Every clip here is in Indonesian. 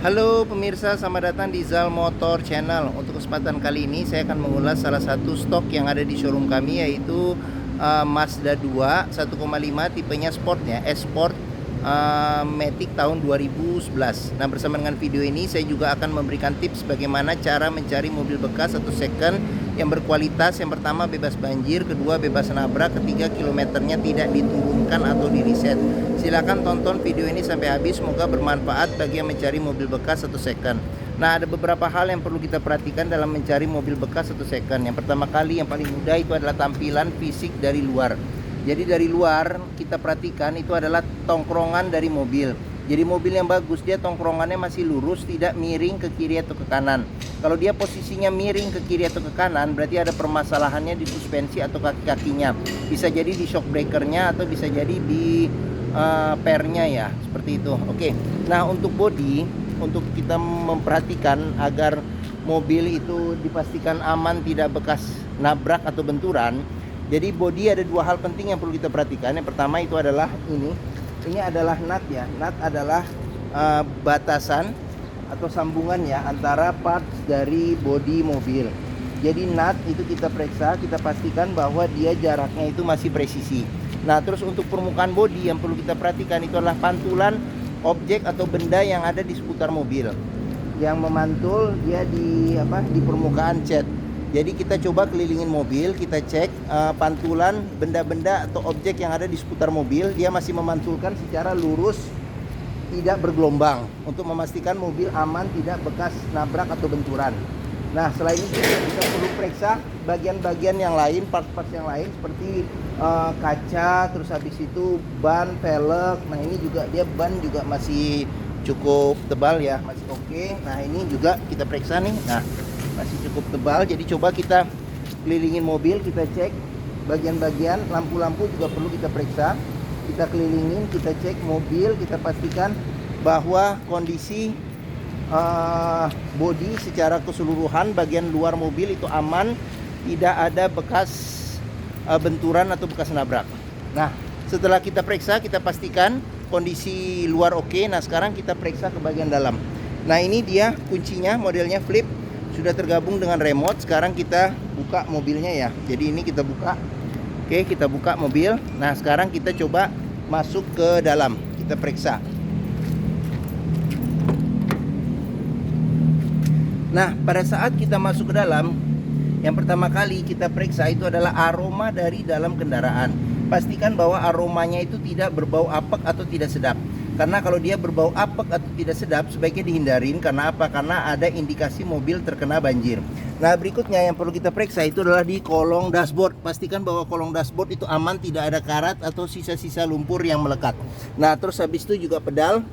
Halo pemirsa, selamat datang di Zal Motor Channel. Untuk kesempatan kali ini saya akan mengulas salah satu stok yang ada di showroom kami, yaitu Mazda 2 1,5 tipenya Sportnya S-Sport, Matic tahun 2011. Nah, bersama dengan video ini saya juga akan memberikan tips bagaimana cara mencari mobil bekas atau second yang berkualitas. Yang pertama, bebas banjir; kedua, bebas nabrak; ketiga, kilometernya tidak diturunkan atau di reset. Silahkan tonton video ini sampai habis, semoga bermanfaat bagi yang mencari mobil bekas atau second. Nah, ada beberapa hal yang perlu kita perhatikan dalam mencari mobil bekas atau second. Yang pertama kali, yang paling mudah itu adalah tampilan fisik dari luar. Jadi dari luar kita perhatikan itu adalah tongkrongan dari mobil. Jadi mobil yang bagus, dia tongkrongannya masih lurus, tidak miring ke kiri atau ke kanan. Kalau dia posisinya miring ke kiri atau ke kanan, berarti ada permasalahannya di suspensi atau kaki-kakinya. Bisa jadi di shock breakernya atau bisa jadi di pernya ya, seperti itu. Oke. Nah, untuk bodi, untuk kita memperhatikan agar mobil itu dipastikan aman, tidak bekas nabrak atau benturan. Jadi bodi ada dua hal penting yang perlu kita perhatikan. Yang pertama itu adalah ini adalah nut ya. Nut adalah batasan atau sambungan ya antara parts dari bodi mobil. Jadi nut itu kita periksa, kita pastikan bahwa dia jaraknya itu masih presisi. Nah, terus untuk permukaan bodi yang perlu kita perhatikan itu adalah pantulan objek atau benda yang ada di seputar mobil. Yang memantul dia di permukaan cat. Jadi kita coba kelilingin mobil, kita cek pantulan benda-benda atau objek yang ada di seputar mobil, dia masih memantulkan secara lurus, tidak bergelombang, untuk memastikan mobil aman, tidak bekas nabrak atau benturan. Nah, selain itu kita perlu periksa bagian-bagian yang lain, part-part yang lain seperti kaca, terus habis itu ban, velg. Nah, ini juga dia ban juga masih cukup tebal ya, masih oke. Nah, ini juga kita periksa nih. Nah, masih cukup tebal. Jadi coba kita kelilingin mobil, kita cek bagian-bagian, lampu-lampu juga perlu kita periksa. Kita kelilingin, kita cek mobil, kita pastikan bahwa kondisi bodi secara keseluruhan, bagian luar mobil itu aman, tidak ada bekas benturan atau bekas nabrak. Nah, setelah kita periksa, kita pastikan kondisi luar oke. Nah, sekarang kita periksa ke bagian dalam. Nah, ini dia kuncinya, modelnya flip, sudah tergabung dengan remote. Sekarang kita buka mobilnya ya. Jadi ini kita buka. Oke, kita buka mobil. Nah, sekarang kita coba masuk ke dalam, kita periksa. Nah, pada saat kita masuk ke dalam, yang pertama kali kita periksa itu adalah aroma dari dalam kendaraan. Pastikan bahwa aromanya itu tidak berbau apek atau tidak sedap. Karena kalau dia berbau apek atau tidak sedap, sebaiknya dihindarin. Karena apa? Karena ada indikasi mobil terkena banjir. Nah, berikutnya yang perlu kita periksa itu adalah di kolong dashboard. Pastikan bahwa kolong dashboard itu aman, tidak ada karat atau sisa-sisa lumpur yang melekat. Nah, terus habis itu juga pedal.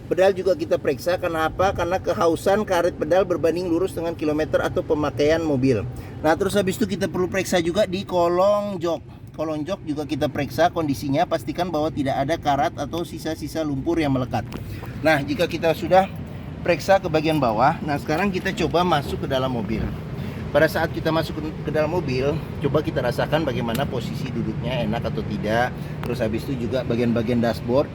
Pedal juga kita periksa. Karena apa? Karena kehausan karet pedal berbanding lurus dengan kilometer atau pemakaian mobil. Nah, terus habis itu kita perlu periksa juga di kolong jok. Kolong jok juga kita periksa kondisinya. Pastikan bahwa tidak ada karat atau sisa-sisa lumpur yang melekat. Nah, jika kita sudah periksa ke bagian bawah, nah sekarang kita coba masuk ke dalam mobil. Pada saat kita masuk ke dalam mobil, coba kita rasakan bagaimana posisi duduknya, enak atau tidak. Terus habis itu juga bagian-bagian dashboard,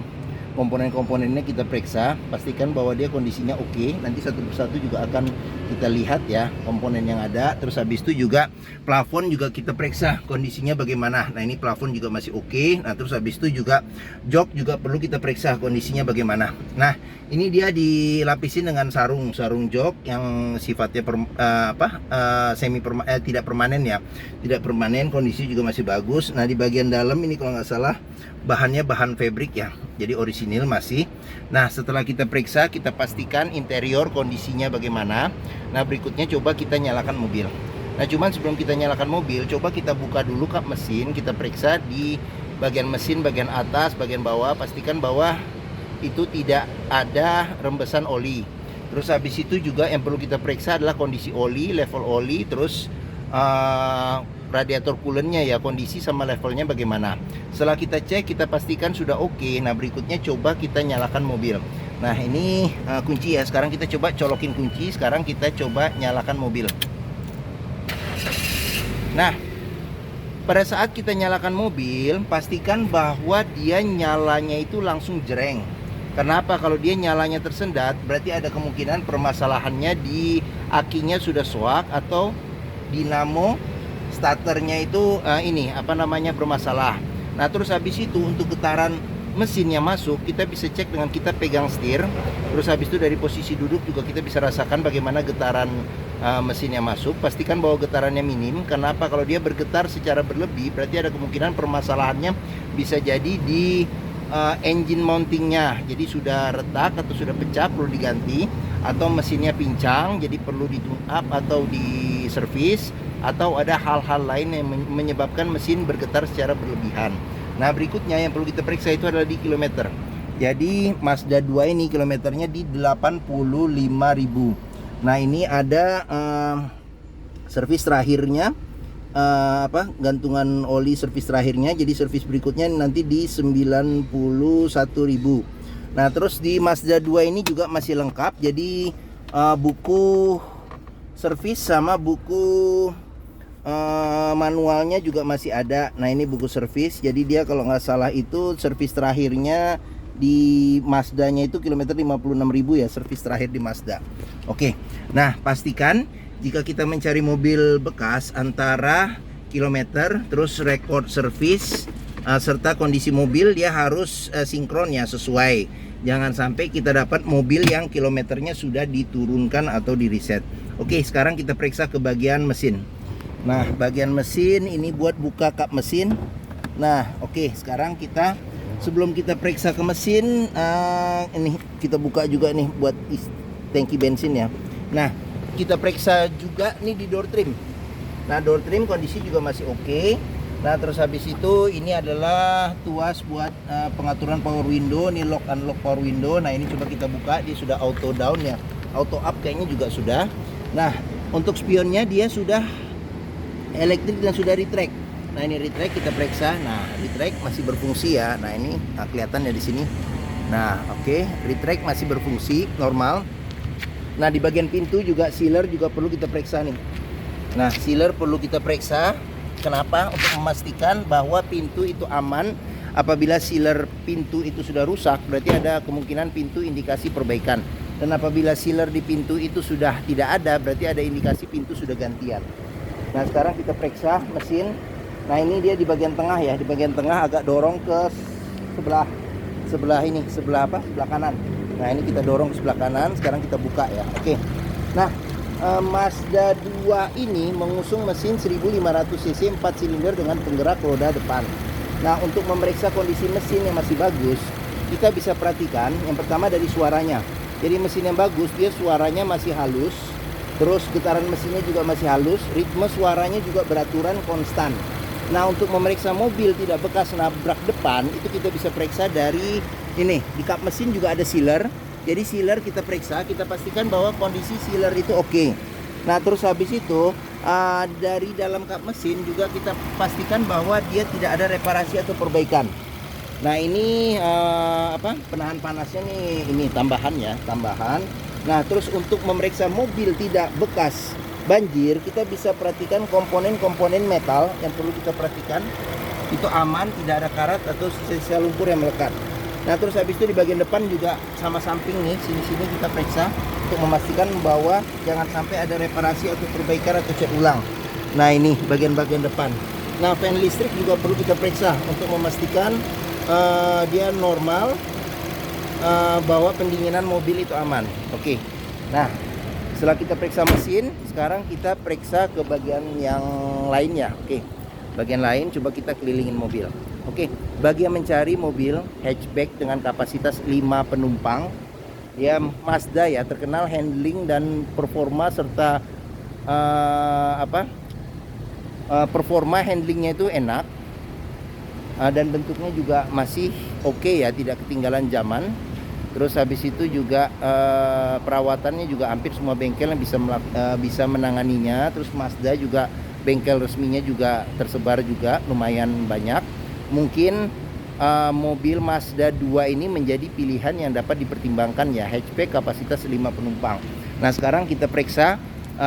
komponen-komponennya kita periksa, pastikan bahwa dia kondisinya oke. Nanti satu persatu juga akan kita lihat ya komponen yang ada. Terus habis itu juga plafon juga kita periksa kondisinya bagaimana. Nah, ini plafon juga masih oke. Nah, terus habis itu juga jok juga perlu kita periksa kondisinya bagaimana. Nah, ini dia dilapisin dengan sarung jok yang sifatnya tidak permanen ya. Tidak permanen, kondisi juga masih bagus. Nah, di bagian dalam ini kalau nggak salah bahannya bahan fabric ya, jadi orisinil masih. Nah, setelah kita periksa, kita pastikan interior kondisinya bagaimana. Nah, berikutnya coba kita nyalakan mobil. Nah, cuman sebelum kita nyalakan mobil, coba kita buka dulu kap mesin. Kita periksa di bagian mesin, bagian atas, bagian bawah. Pastikan bahwa itu tidak ada rembesan oli. Terus habis itu juga yang perlu kita periksa adalah kondisi oli, level oli, terus radiator coolant-nya ya, kondisi sama levelnya bagaimana. Setelah kita cek, kita pastikan sudah oke. Nah, berikutnya coba kita nyalakan mobil. Nah, ini kunci ya. Sekarang kita coba colokin kunci. Sekarang kita coba nyalakan mobil. Nah, pada saat kita nyalakan mobil, pastikan bahwa dia nyalanya itu langsung jreng. Kenapa? Kalau dia nyalanya tersendat, berarti ada kemungkinan permasalahannya di akinya sudah soak atau dinamo starternya itu bermasalah. Nah, terus habis itu untuk getaran mesinnya masuk, kita bisa cek dengan kita pegang setir. Terus habis itu dari posisi duduk juga kita bisa rasakan bagaimana getaran mesinnya masuk. Pastikan bahwa getarannya minim. Kenapa? Kalau dia bergetar secara berlebih, berarti ada kemungkinan permasalahannya bisa jadi di engine mountingnya, jadi sudah retak atau sudah pecah, perlu diganti, atau mesinnya pincang, jadi perlu ditune up atau diservis, atau ada hal-hal lain yang menyebabkan mesin bergetar secara berlebihan. Nah, berikutnya yang perlu kita periksa itu adalah di kilometer. Jadi Mazda 2 ini kilometernya di 85.000. Nah, ini ada servis terakhirnya, gantungan oli servis terakhirnya. Jadi servis berikutnya nanti di 91.000. Nah, terus di Mazda 2 ini juga masih lengkap. Jadi buku servis sama buku manualnya juga masih ada. Nah, ini buku servis. Jadi dia kalau nggak salah itu servis terakhirnya di Mazdanya itu kilometer 56.000 ya, servis terakhir di Mazda. Oke. Nah, pastikan jika kita mencari mobil bekas, antara kilometer, terus rekor servis, serta kondisi mobil, dia harus sinkron ya, sesuai. Jangan sampai kita dapat mobil yang kilometernya sudah diturunkan atau di reset. Oke, sekarang kita periksa ke bagian mesin. Nah, bagian mesin ini buat buka kap mesin. Nah, oke, sekarang sebelum kita periksa ke mesin, ini kita buka juga nih buat tangki bensin ya. Nah, kita periksa juga nih di door trim. Nah, door trim kondisi juga masih oke. Nah, terus habis itu ini adalah tuas buat pengaturan power window. Ini lock unlock power window. Nah, ini coba kita buka, dia sudah auto down ya. Auto up kayaknya juga sudah. Nah, untuk spionnya dia sudah elektrik dan sudah retract. Nah, ini retract kita periksa. Nah, retract masih berfungsi ya. Nah, ini kelihatan ya di sini. Nah, oke, retract masih berfungsi normal. Nah, di bagian pintu juga sealer juga perlu kita periksa nih. Nah, sealer perlu kita periksa. Kenapa? Untuk memastikan bahwa pintu itu aman. Apabila sealer pintu itu sudah rusak, berarti ada kemungkinan pintu indikasi perbaikan. Dan apabila sealer di pintu itu sudah tidak ada, berarti ada indikasi pintu sudah gantian. Nah, sekarang kita periksa mesin. Nah, ini dia di bagian tengah ya. Di bagian tengah agak dorong ke sebelah kanan. Nah, ini kita dorong ke sebelah kanan. Sekarang kita buka ya. Oke. Nah, Mazda 2 ini mengusung mesin 1500 cc 4 silinder dengan penggerak roda depan. Nah, untuk memeriksa kondisi mesin yang masih bagus, kita bisa perhatikan yang pertama dari suaranya. Jadi mesin yang bagus, dia suaranya masih halus. Terus getaran mesinnya juga masih halus. Ritme suaranya juga beraturan konstan. Nah, untuk memeriksa mobil tidak bekas nabrak depan, itu kita bisa periksa dari ini. Di kap mesin juga ada sealer. Jadi sealer kita periksa, kita pastikan bahwa kondisi sealer itu oke. Nah, terus habis itu dari dalam kap mesin juga kita pastikan bahwa dia tidak ada reparasi atau perbaikan. Nah, ini penahan panasnya nih, ini tambahan ya, tambahan. Nah, terus untuk memeriksa mobil tidak bekas banjir, kita bisa perhatikan komponen-komponen metal yang perlu kita perhatikan. Itu aman, tidak ada karat atau sisa lumpur yang melekat. Nah, terus habis itu di bagian depan juga sama samping nih, sini-sini kita periksa untuk memastikan bahwa jangan sampai ada reparasi atau perbaikan atau cat ulang. Nah, ini bagian-bagian depan. Nah, fan listrik juga perlu kita periksa untuk memastikan dia normal, bahwa pendinginan mobil itu aman. Oke. Nah, setelah kita periksa mesin, sekarang kita periksa ke bagian yang lainnya. Oke. Bagian lain coba kita kelilingin mobil. Oke, bagi yang mencari mobil hatchback dengan kapasitas 5 penumpang, ya Mazda ya, terkenal handling dan performa serta performa handlingnya itu enak, dan bentuknya juga masih oke ya, tidak ketinggalan zaman. Terus habis itu juga perawatannya juga hampir semua bengkel yang bisa menanganinya. Terus Mazda juga bengkel resminya juga tersebar juga lumayan banyak. Mungkin mobil Mazda 2 ini menjadi pilihan yang dapat dipertimbangkan ya, hatchback kapasitas 5 penumpang. Nah, sekarang kita periksa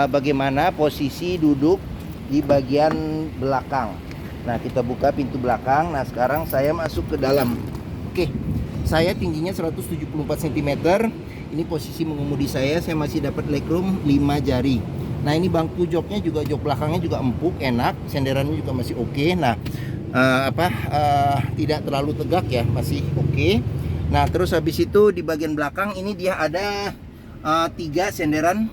bagaimana posisi duduk di bagian belakang. Nah, kita buka pintu belakang. Nah, sekarang saya masuk ke dalam. Oke, saya tingginya 174 cm. Ini posisi mengemudi saya masih dapat legroom 5 jari. Nah ini bangku joknya juga, jok belakangnya juga empuk, enak, senderannya juga masih oke. Nah tidak terlalu tegak ya, masih oke. Nah terus habis itu di bagian belakang ini dia ada 3 senderan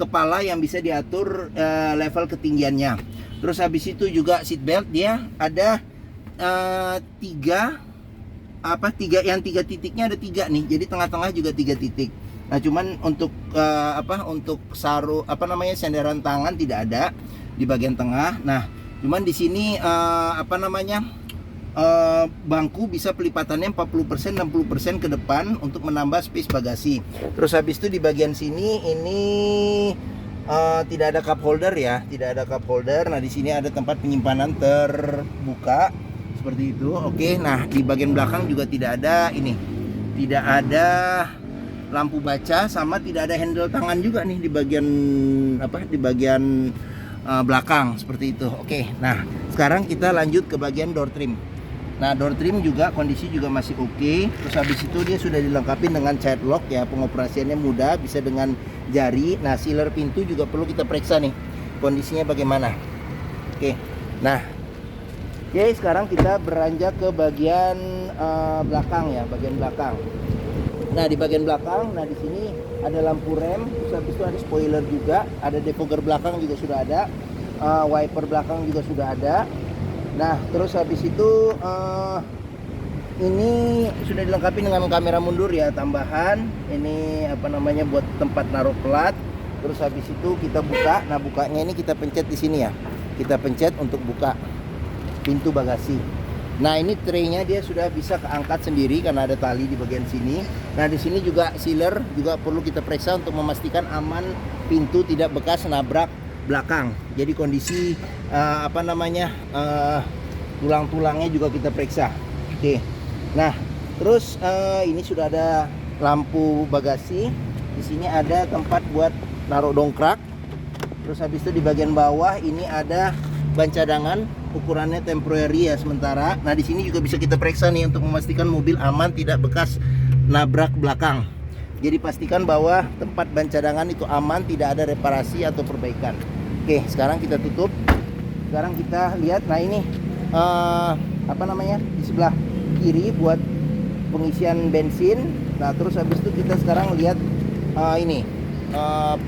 kepala yang bisa diatur level ketinggiannya. Terus habis itu juga seat belt dia ada 3 titiknya ada 3 nih. Jadi tengah-tengah juga 3 titik. Nah cuman untuk untuk senderan tangan tidak ada di bagian tengah. Nah cuman di sini bangku bisa pelipatannya 40% 60% ke depan untuk menambah space bagasi. Terus habis itu di bagian sini ini tidak ada cup holder ya, tidak ada cup holder. Nah di sini ada tempat penyimpanan terbuka seperti itu. Oke, nah di bagian belakang juga tidak ada ini, tidak ada lampu baca, sama tidak ada handle tangan juga nih di bagian belakang seperti itu. Oke, nah sekarang kita lanjut ke bagian door trim. Nah door trim juga kondisi juga masih oke. Terus habis itu dia sudah dilengkapi dengan child lock ya, pengoperasiannya mudah, bisa dengan jari. Nah sealer pintu juga perlu kita periksa nih kondisinya bagaimana. Oke, nah sekarang kita beranjak ke bagian belakang ya, bagian belakang. Nah di bagian belakang, nah di sini ada lampu rem, terus habis itu ada spoiler juga, ada defogger belakang juga sudah ada, wiper belakang juga sudah ada. Nah terus habis itu ini sudah dilengkapi dengan kamera mundur ya, tambahan. Ini buat tempat naruh plat. Terus habis itu kita buka. Nah bukanya ini kita pencet di sini ya, kita pencet untuk buka pintu bagasi. Nah ini traynya dia sudah bisa keangkat sendiri karena ada tali di bagian sini. Nah di sini juga sealer juga perlu kita periksa untuk memastikan aman, pintu tidak bekas nabrak belakang. Jadi kondisi tulang-tulangnya juga kita periksa. Oke. Nah terus ini sudah ada lampu bagasi. Di sini ada tempat buat naruh dongkrak. Terus habis itu di bagian bawah ini ada ban cadangan, ukurannya temporary ya, sementara. Nah di sini juga bisa kita periksa nih untuk memastikan mobil aman, tidak bekas nabrak belakang. Jadi pastikan bahwa tempat ban cadangan itu aman, tidak ada reparasi atau perbaikan. Oke, sekarang kita tutup. Sekarang kita lihat, nah ini di sebelah kiri buat pengisian bensin. Nah terus habis itu kita sekarang lihat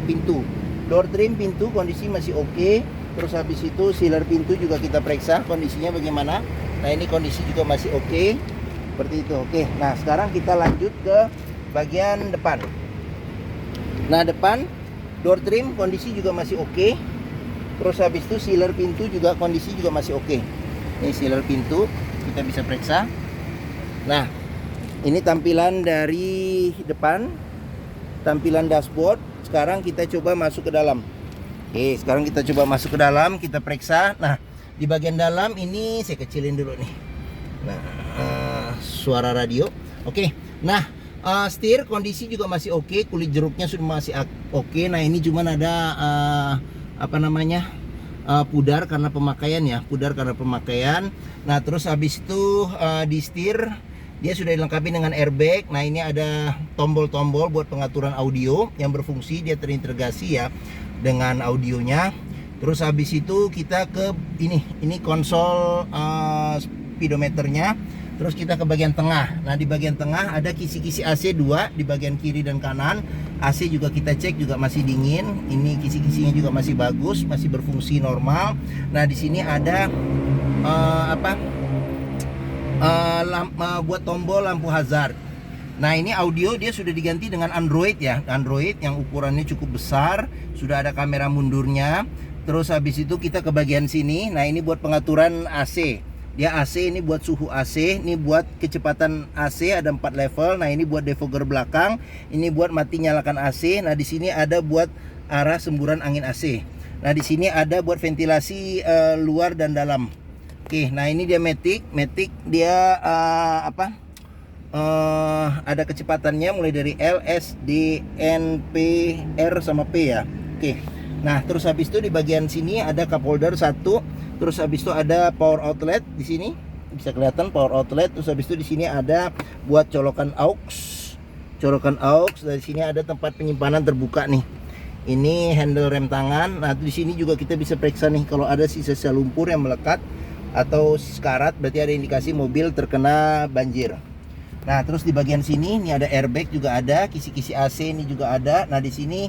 pintu door trim, pintu kondisi masih oke. Terus habis itu sealer pintu juga kita periksa kondisinya bagaimana. Nah ini kondisi juga masih oke, seperti itu. Oke, nah sekarang kita lanjut ke bagian depan. Nah depan door trim kondisi juga masih oke. Terus habis itu sealer pintu juga kondisi juga masih oke. Ini sealer pintu kita bisa periksa. Nah ini tampilan dari depan, tampilan dashboard. Sekarang kita coba masuk ke dalam. Oke, sekarang kita coba masuk ke dalam, kita periksa. Nah di bagian dalam ini saya kecilin dulu nih. Nah suara radio. Oke, nah setir kondisi juga masih oke, kulit jeruknya sudah masih oke. Nah ini cuman ada pudar karena pemakaian ya, pudar karena pemakaian. Nah terus habis itu di setir dia sudah dilengkapi dengan airbag. Nah ini ada tombol-tombol buat pengaturan audio yang berfungsi, dia terintegrasi ya dengan audionya. Terus habis itu kita ke ini konsol speedometernya. Terus kita ke bagian tengah. Nah di bagian tengah ada kisi-kisi AC 2 di bagian kiri dan kanan. AC juga kita cek juga masih dingin. Ini kisi-kisinya juga masih bagus, masih berfungsi normal. Nah di sini ada buat tombol lampu hazard. Nah ini audio dia sudah diganti dengan Android ya, Android yang ukurannya cukup besar. Sudah ada kamera mundurnya. Terus habis itu kita ke bagian sini. Nah ini buat pengaturan AC. Dia AC, ini buat suhu AC, ini buat kecepatan AC, ada 4 level. Nah ini buat defogger belakang, ini buat mati nyalakan AC. Nah di sini ada buat arah semburan angin AC. Nah di sini ada buat ventilasi luar dan dalam. Oke, nah ini dia matic dia ada kecepatannya mulai dari L, S, D, N, P, R sama P ya. Oke. Nah, terus habis itu di bagian sini ada cup holder 1. Terus habis itu ada power outlet di sini bisa kelihatan power outlet. Terus habis itu di sini ada buat colokan aux. Dari sini ada tempat penyimpanan terbuka nih. Ini handle rem tangan. Nah, di sini juga kita bisa periksa nih kalau ada sisa-sisa lumpur yang melekat atau sekarat, berarti ada indikasi mobil terkena banjir. Nah, terus di bagian sini ini ada airbag juga ada, kisi-kisi AC ini juga ada. Nah, di sini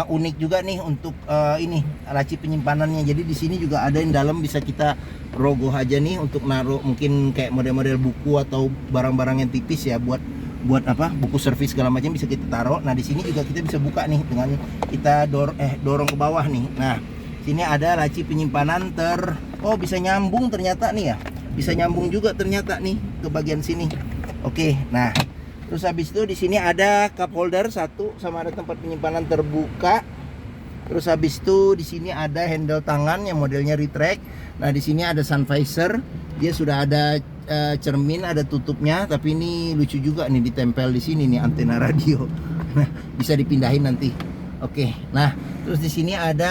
unik juga nih untuk ini laci penyimpanannya. Jadi di sini juga ada yang dalam bisa kita rogoh aja nih untuk naruh mungkin kayak model-model buku atau barang-barang yang tipis ya, buat apa? Buku servis segala macam bisa kita taruh. Nah, di sini juga kita bisa buka nih dengan kita dorong ke bawah nih. Nah, sini ada laci penyimpanan oh bisa nyambung ternyata nih ya. Bisa nyambung juga ternyata nih ke bagian sini. Oke, nah terus habis itu di sini ada cup holder satu sama ada tempat penyimpanan terbuka. Terus habis itu di sini ada handle tangan yang modelnya retract. Nah, di sini ada sun visor. Dia sudah ada cermin, ada tutupnya, tapi ini lucu juga nih ditempel di sini nih antena radio. Nah, bisa dipindahin nanti. Oke, nah terus di sini ada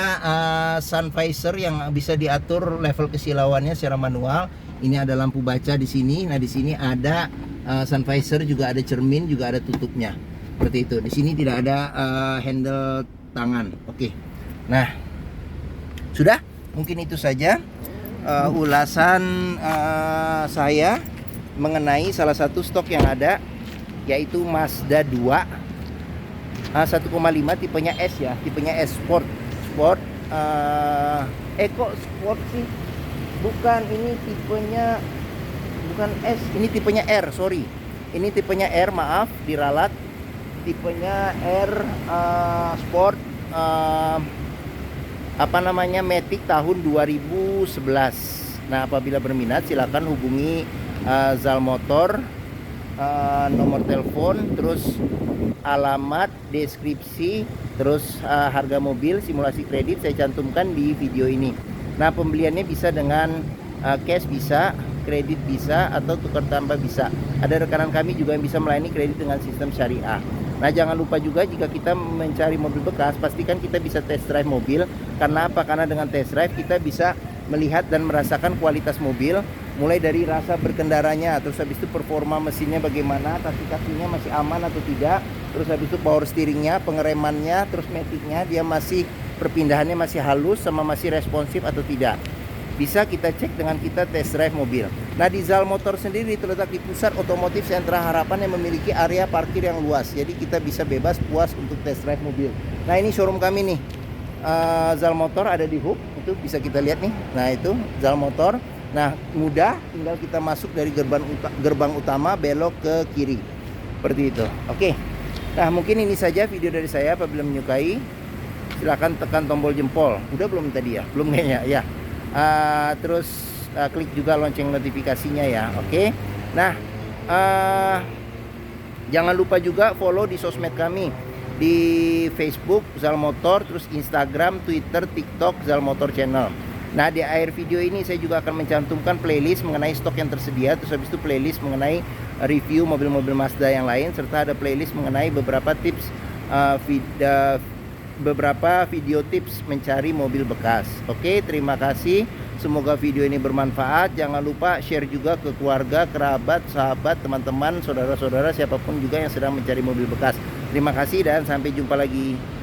sun visor yang bisa diatur level kesilauannya secara manual. Ini ada lampu baca di sini. Nah, di sini ada sun visor, juga ada cermin, juga ada tutupnya. Seperti itu. Di sini tidak ada handle tangan. Oke. Nah, sudah. Mungkin itu saja ulasan saya mengenai salah satu stok yang ada, yaitu Mazda 2 1,5 tipenya S ya, tipenya S Sport. Kok Sport sih? Bukan, ini tipenya bukan S, ini tipenya R, sorry. Ini tipenya R, maaf, diralat. Tipenya R Sport Matic tahun 2011. Nah, apabila berminat silakan hubungi Zal Motor, nomor telepon, terus alamat, deskripsi, terus harga mobil, simulasi kredit saya cantumkan di video ini. Nah, pembeliannya bisa dengan cash bisa, kredit bisa, atau tukar tambah bisa. Ada rekanan kami juga yang bisa melayani kredit dengan sistem syariah. Nah, jangan lupa juga jika kita mencari mobil bekas, pastikan kita bisa test drive mobil. Karena apa? Karena dengan test drive kita bisa melihat dan merasakan kualitas mobil, mulai dari rasa berkendaranya, terus habis itu performa mesinnya bagaimana, kaki-kakinya masih aman atau tidak, terus habis itu power steeringnya, pengeremannya, terus maticnya dia masih, perpindahannya masih halus sama masih responsif atau tidak. Bisa kita cek dengan kita test drive mobil. Nah, di Zal Motor sendiri terletak di pusat otomotif Sentra Harapan yang memiliki area parkir yang luas. Jadi kita bisa bebas puas untuk test drive mobil. Nah, ini showroom kami nih. Zal Motor ada di Hub, itu bisa kita lihat nih. Nah, itu Zal Motor. Nah, mudah, tinggal kita masuk dari gerbang utama, belok ke kiri. Seperti itu. Oke. Nah, mungkin ini saja video dari saya. Apabila menyukai, silahkan tekan tombol jempol. Udah belum tadi ya? Belum kayaknya ya. Terus klik juga lonceng notifikasinya ya. Oke. Nah, jangan lupa juga follow di sosmed kami, di Facebook Zal Motor, terus Instagram, Twitter, TikTok Zal Motor Channel. Nah, di akhir video ini saya juga akan mencantumkan playlist mengenai stok yang tersedia, terus habis itu playlist mengenai review mobil-mobil Mazda yang lain, serta ada playlist mengenai beberapa tips beberapa video tips mencari mobil bekas. Oke, terima kasih. Semoga video ini bermanfaat. Jangan lupa share juga ke keluarga, kerabat, sahabat, teman-teman, saudara-saudara, siapapun juga yang sedang mencari mobil bekas. Terima kasih dan sampai jumpa lagi.